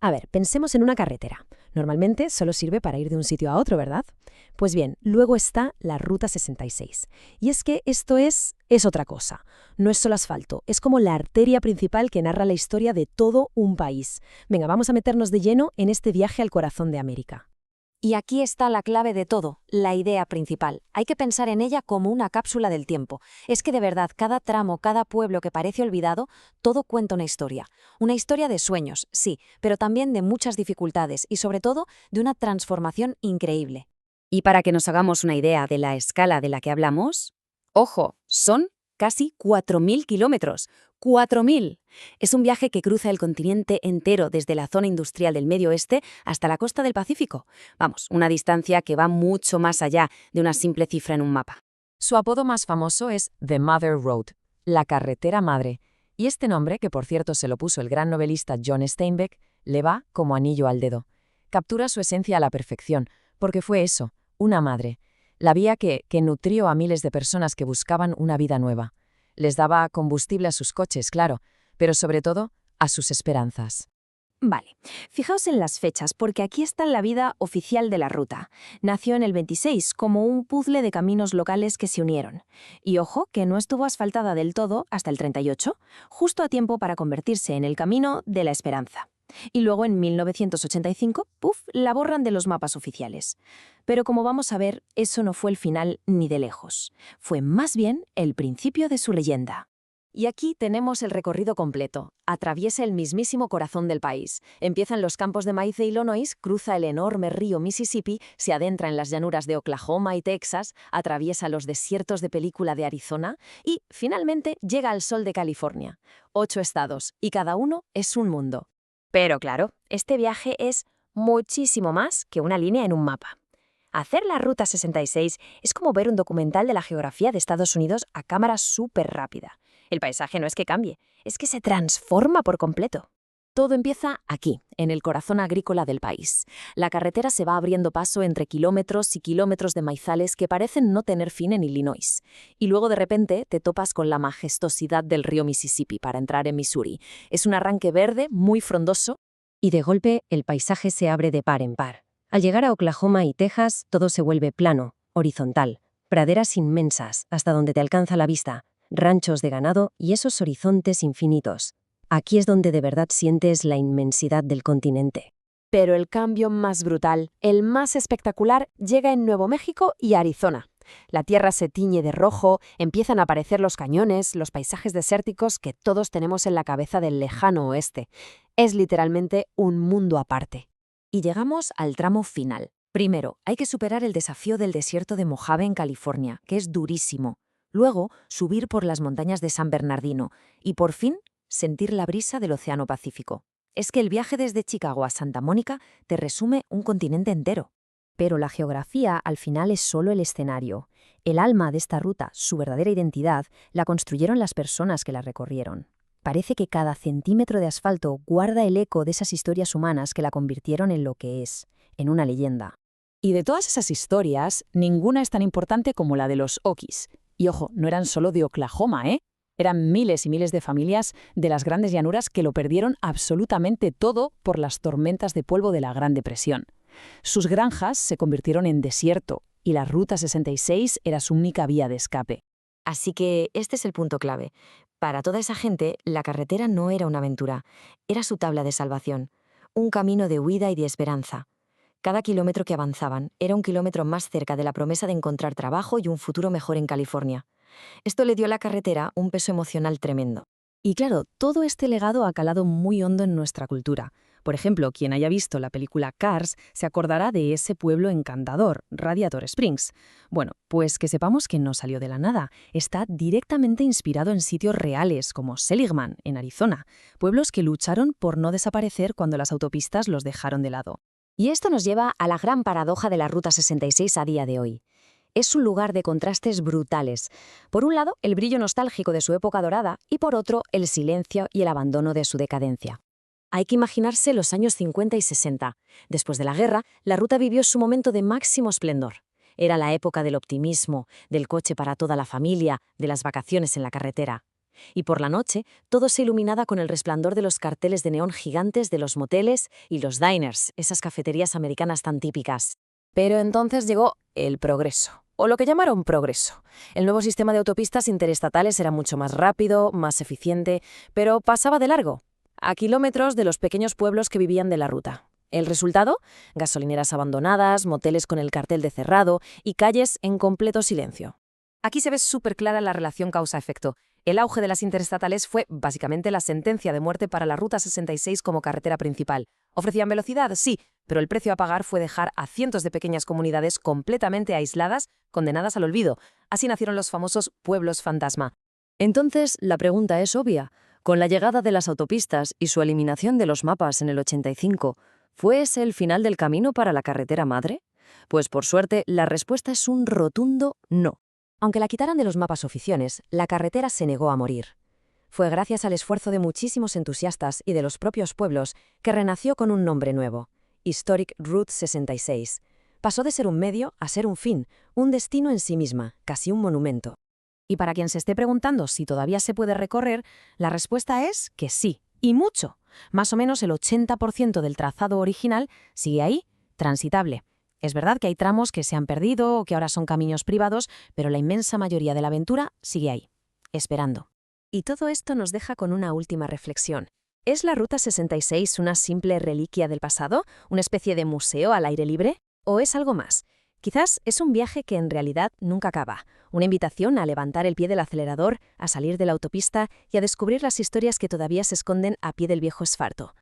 A ver, pensemos en una carretera. Normalmente solo sirve para ir de un sitio a otro, ¿verdad? Pues bien, luego está la Ruta 66. Y es que esto es otra cosa. No es solo asfalto, es como la arteria principal que narra la historia de todo un país. Venga, vamos a meternos de lleno en este viaje al corazón de América. Y aquí está la clave de todo, la idea principal. Hay que pensar en ella como una cápsula del tiempo. Es que de verdad, cada tramo, cada pueblo que parece olvidado, todo cuenta una historia. Una historia de sueños, sí, pero también de muchas dificultades y sobre todo de una transformación increíble. Y para que nos hagamos una idea de la escala de la que hablamos, ojo, son casi 4.000 kilómetros. ¡4.000! Es un viaje que cruza el continente entero desde la zona industrial del Medio Oeste hasta la costa del Pacífico. Vamos, una distancia que va mucho más allá de una simple cifra en un mapa. Su apodo más famoso es The Mother Road, la carretera madre. Y este nombre, que por cierto se lo puso el gran novelista John Steinbeck, le va como anillo al dedo. Captura su esencia a la perfección, porque fue eso, una madre. La vía que nutrió a miles de personas que buscaban una vida nueva. Les daba combustible a sus coches, claro, pero sobre todo a sus esperanzas. Vale, fijaos en las fechas, porque aquí está la vida oficial de la ruta. Nació en el 26 como un puzzle de caminos locales que se unieron. Y ojo, que no estuvo asfaltada del todo hasta el 38, justo a tiempo para convertirse en el camino de la esperanza. Y luego en 1985, ¡puf!, la borran de los mapas oficiales. Pero como vamos a ver, eso no fue el final ni de lejos. Fue más bien el principio de su leyenda. Y aquí tenemos el recorrido completo. Atraviesa el mismísimo corazón del país. Empieza en los campos de maíz de Illinois, cruza el enorme río Mississippi, se adentra en las llanuras de Oklahoma y Texas, atraviesa los desiertos de película de Arizona y, finalmente, llega al sol de California. 8 estados, y cada uno es un mundo. Pero claro, este viaje es muchísimo más que una línea en un mapa. Hacer la Ruta 66 es como ver un documental de la geografía de Estados Unidos a cámara súper rápida. El paisaje no es que cambie, es que se transforma por completo. Todo empieza aquí, en el corazón agrícola del país. La carretera se va abriendo paso entre kilómetros y kilómetros de maizales que parecen no tener fin en Illinois. Y luego de repente te topas con la majestuosidad del río Mississippi para entrar en Missouri. Es un arranque verde muy frondoso. Y de golpe el paisaje se abre de par en par. Al llegar a Oklahoma y Texas, todo se vuelve plano, horizontal, praderas inmensas hasta donde te alcanza la vista, ranchos de ganado y esos horizontes infinitos. Aquí es donde de verdad sientes la inmensidad del continente. Pero el cambio más brutal, el más espectacular, llega en Nuevo México y Arizona. La tierra se tiñe de rojo, empiezan a aparecer los cañones, los paisajes desérticos que todos tenemos en la cabeza del lejano oeste. Es literalmente un mundo aparte. Y llegamos al tramo final. Primero, hay que superar el desafío del desierto de Mojave en California, que es durísimo. Luego, subir por las montañas de San Bernardino. Y por fin, sentir la brisa del Océano Pacífico. Es que el viaje desde Chicago a Santa Mónica te resume un continente entero. Pero la geografía al final es solo el escenario. El alma de esta ruta, su verdadera identidad, la construyeron las personas que la recorrieron. Parece que cada centímetro de asfalto guarda el eco de esas historias humanas que la convirtieron en lo que es, en una leyenda. Y de todas esas historias, ninguna es tan importante como la de los Okies. Y ojo, no eran solo de Oklahoma, ¿eh? Eran miles y miles de familias de las grandes llanuras que lo perdieron absolutamente todo por las tormentas de polvo de la Gran Depresión. Sus granjas se convirtieron en desierto y la Ruta 66 era su única vía de escape. Así que este es el punto clave. Para toda esa gente, la carretera no era una aventura, era su tabla de salvación, un camino de huida y de esperanza. Cada kilómetro que avanzaban era un kilómetro más cerca de la promesa de encontrar trabajo y un futuro mejor en California. Esto le dio a la carretera un peso emocional tremendo. Y claro, todo este legado ha calado muy hondo en nuestra cultura. Por ejemplo, quien haya visto la película Cars se acordará de ese pueblo encantador, Radiator Springs. Bueno, pues que sepamos que no salió de la nada. Está directamente inspirado en sitios reales, como Seligman, en Arizona, pueblos que lucharon por no desaparecer cuando las autopistas los dejaron de lado. Y esto nos lleva a la gran paradoja de la Ruta 66 a día de hoy. Es un lugar de contrastes brutales. Por un lado, el brillo nostálgico de su época dorada y por otro, el silencio y el abandono de su decadencia. Hay que imaginarse los años 50 y 60. Después de la guerra, la ruta vivió su momento de máximo esplendor. Era la época del optimismo, del coche para toda la familia, de las vacaciones en la carretera. Y por la noche, todo se iluminaba con el resplandor de los carteles de neón gigantes de los moteles y los diners, esas cafeterías americanas tan típicas. Pero entonces llegó el progreso, o lo que llamaron progreso. El nuevo sistema de autopistas interestatales era mucho más rápido, más eficiente, pero pasaba de largo, a kilómetros de los pequeños pueblos que vivían de la ruta. ¿El resultado? Gasolineras abandonadas, moteles con el cartel de cerrado y calles en completo silencio. Aquí se ve súper clara la relación causa-efecto. El auge de las interestatales fue básicamente la sentencia de muerte para la Ruta 66 como carretera principal. ¿Ofrecían velocidad? Sí, pero el precio a pagar fue dejar a cientos de pequeñas comunidades completamente aisladas, condenadas al olvido. Así nacieron los famosos pueblos fantasma. Entonces, la pregunta es obvia. Con la llegada de las autopistas y su eliminación de los mapas en el 85, ¿fue ese el final del camino para la carretera madre? Pues por suerte, la respuesta es un rotundo no. Aunque la quitaran de los mapas oficiales, la carretera se negó a morir. Fue gracias al esfuerzo de muchísimos entusiastas y de los propios pueblos que renació con un nombre nuevo, Historic Route 66. Pasó de ser un medio a ser un fin, un destino en sí misma, casi un monumento. Y para quien se esté preguntando si todavía se puede recorrer, la respuesta es que sí, y mucho. Más o menos el 80% del trazado original sigue ahí, transitable. Es verdad que hay tramos que se han perdido o que ahora son caminos privados, pero la inmensa mayoría de la aventura sigue ahí, esperando. Y todo esto nos deja con una última reflexión. ¿Es la Ruta 66 una simple reliquia del pasado, una especie de museo al aire libre? ¿O es algo más? Quizás es un viaje que en realidad nunca acaba, una invitación a levantar el pie del acelerador, a salir de la autopista y a descubrir las historias que todavía se esconden a pie del viejo asfalto.